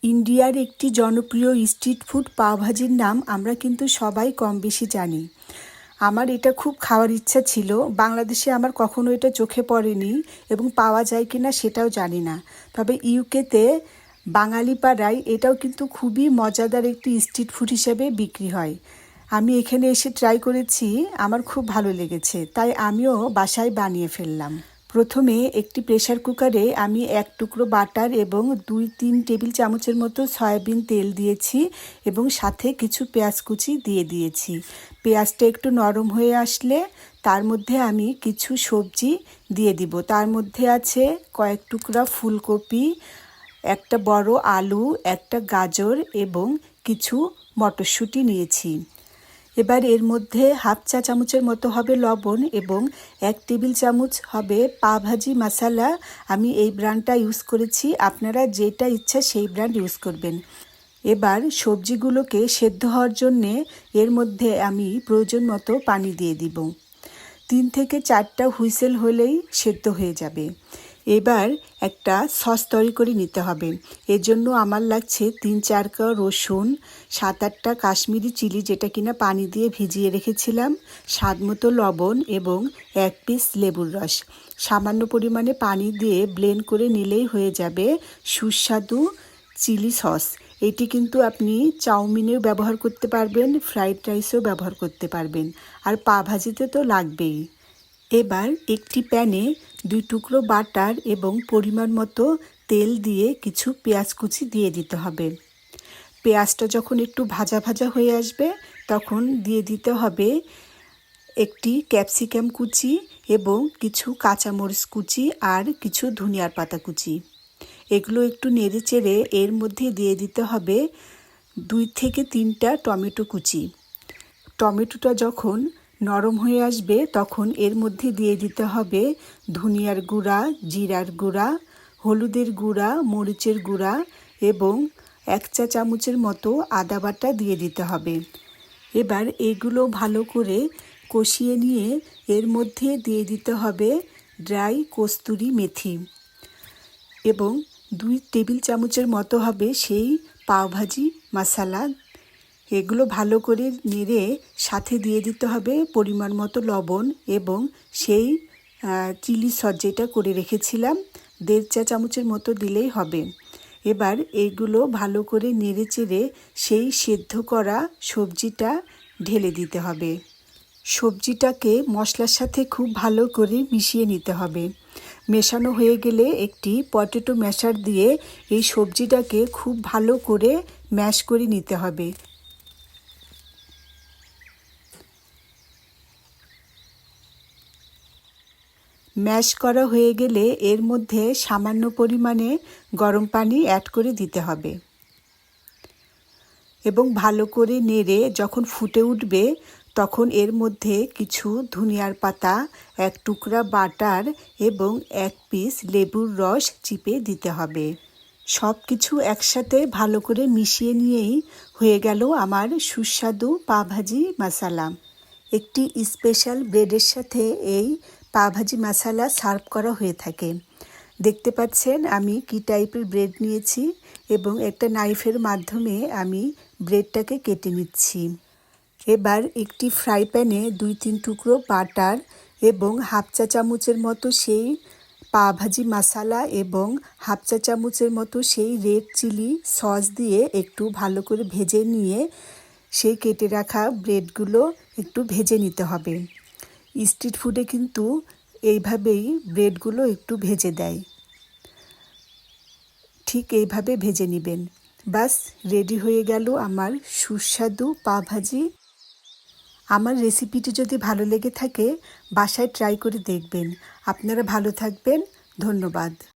ইন্ডিয়ার একটি জনপ্রিয় স্ট্রিট ফুড পাওভাজির নাম আমরা কিন্তু সবাই কম বেশি জানি। আমার এটা খুব খাওয়ার ইচ্ছা ছিল। বাংলাদেশে আমার কখনো এটা চোখে পড়েনি এবং পাওয়া যায় কি না সেটাও জানি না। তবে ইউকেতে বাঙালি পাড়ায় এটাও কিন্তু খুবই মজাদার একটি স্ট্রিট ফুড হিসেবে বিক্রি হয়। আমি এখানে এসে ট্রাই করেছি, আমার খুব ভালো লেগেছে, তাই আমিও বাসায় বানিয়ে ফেললাম। প্রথমে একটি প্রেসার কুকারে আমি 1 টুকরো বাটার এবং 2-3 টেবিল চামচের মতো সয়াবিন তেল দিয়েছি এবং সাথে কিছু পেঁয়াজ কুচি দিয়ে দিয়েছি। পেঁয়াজটা একটু নরম হয়ে আসলে তার মধ্যে আমি কিছু সবজি দিয়ে দিব। তার মধ্যে আছে কয়েক টুকরা ফুলকপি, একটা বড় আলু, একটা গাজর এবং কিছু মটরশুঁটি নিয়েছি। এবার এর মধ্যে 1/2 চা চামচের মতো হবে লবণ এবং 1 টেবিল চামচ হবে পাওভাজি মশলা। আমি এই ব্র্যান্ডটা ইউজ করেছি, আপনারা যেটা ইচ্ছা সেই ব্র্যান্ড ইউজ করবেন। এবার সবজিগুলোকে সেদ্ধ হওয়ার জন্যে এর মধ্যে আমি প্রয়োজন মতো পানি দিয়ে দিব। 3 থেকে 4টা হুইসেল হলেই সেদ্ধ হয়ে যাবে। এবার একটা সস তৈরি করে নিতে হবে। এর জন্য আমার লাগছে 3-4 কোয়া রসুন, 7-8টা কাশ্মীরি চিলি যেটা কিনা পানি দিয়ে ভিজিয়ে রেখেছিলাম, স্বাদ মতো লবণ এবং 1 পিস লেবুর রস। সামান্য পরিমাণে পানি দিয়ে ব্লেন্ড করে নিলেই হয়ে যাবে সুস্বাদু চিলি সস। এটি কিন্তু আপনি চাউমিনেও ব্যবহার করতে পারবেন, ফ্রাইড রাইসেও ব্যবহার করতে পারবেন, আর পাওভাজিতে তো লাগবেই। এবার একটি প্যানে 2 টুকরো বাটার এবং পরিমাণ মতো তেল দিয়ে কিছু পেঁয়াজ কুচি দিয়ে দিতে হবে। পেঁয়াজটা যখন একটু ভাজা ভাজা হয়ে আসবে তখন দিয়ে দিতে হবে একটি ক্যাপসিকাম কুচি এবং কিছু কাঁচামরিচ কুচি আর কিছু ধনিয়ার পাতা কুচি। এগুলো একটু নেড়ে চেড়ে এর মধ্যে দিয়ে দিতে হবে 2 থেকে 3টা টমেটো কুচি। টমেটোটা যখন নরম হয়ে আসবে তখন এর মধ্যে দিয়ে দিতে হবে ধনিয়ার গুঁড়া, জিরার গুঁড়া, হলুদের গুঁড়া, মরিচের গুঁড়া এবং 1 চা চামচের মতো আদা বাটা দিয়ে দিতে হবে। এবার এগুলো ভালো করে কষিয়ে নিয়ে এর মধ্যে দিয়ে দিতে হবে ড্রাই কস্তুরি মেথি এবং 2 টেবিল চামচের মতো হবে সেই পাওভাজি মশলা। এগুলো ভালো করে নেড়ে সাথে দিয়ে দিতে হবে পরিমাণ মতো লবণ এবং সেই চিলি সস যেটা করে রেখেছিলাম 1.5 চা চামচের মতো দিলেই হবে। এবার এইগুলো ভালো করে নেড়ে চেড়ে সেই সেদ্ধ করা সবজিটা ঢেলে দিতে হবে। সবজিটাকে মশলার সাথে খুব ভালো করে মিশিয়ে নিতে হবে। মেশানো হয়ে গেলে একটি পটেটো ম্যাশার দিয়ে এই সবজিটাকে খুব ভালো করে ম্যাশ করে নিতে হবে। ম্যাশ করা হয়ে গেলে এর মধ্যে সামান্য পরিমাণে গরম পানি অ্যাড করে দিতে হবে এবং ভালো করে নেড়ে যখন ফুটে উঠবে তখন এর মধ্যে কিছু ধনিয়ার পাতা, 1 টুকরা বাটার এবং 1 পিস লেবুর রস চিপে দিতে হবে। সব কিছু একসাথে ভালো করে মিশিয়ে নিয়েই হয়ে গেল আমার সুস্বাদু পাওভাজি মশলা। একটি স্পেশাল ব্রেডের সাথে এই পাওভাজি মশলা সার্ভ করা হয়ে থাকে। দেখতে পাচ্ছেন আমি কি টাইপের ব্রেড নিয়েছি এবং একটা নাইফের মাধ্যমে আমি ব্রেডটাকে কেটে নিচ্ছি। এবার একটি ফ্রাই প্যানে 2-3 টুকরো বাটার এবং 1/2 চা চামচের মতো সেই পাওভাজি মশলা এবং 1/2 চা চামচের মতো সেই রেড চিলি সস দিয়ে একটু ভালো করে ভেজে নিয়ে সেই কেটে রাখা ব্রেডগুলো একটু ভেজে নিতে হবে। স্ট্রিট ফুডে কিন্তু এইভাবেই ব্রেডগুলো একটু ভেজে দেয়, ঠিক এইভাবে ভেজে নেবেন। বাস রেডি হয়ে গেল আমার সুস্বাদু পাওভাজি। আমার রেসিপিটি যদি ভালো লেগে থাকে বাসায় ট্রাই করে দেখবেন। আপনারা ভালো থাকবেন, ধন্যবাদ।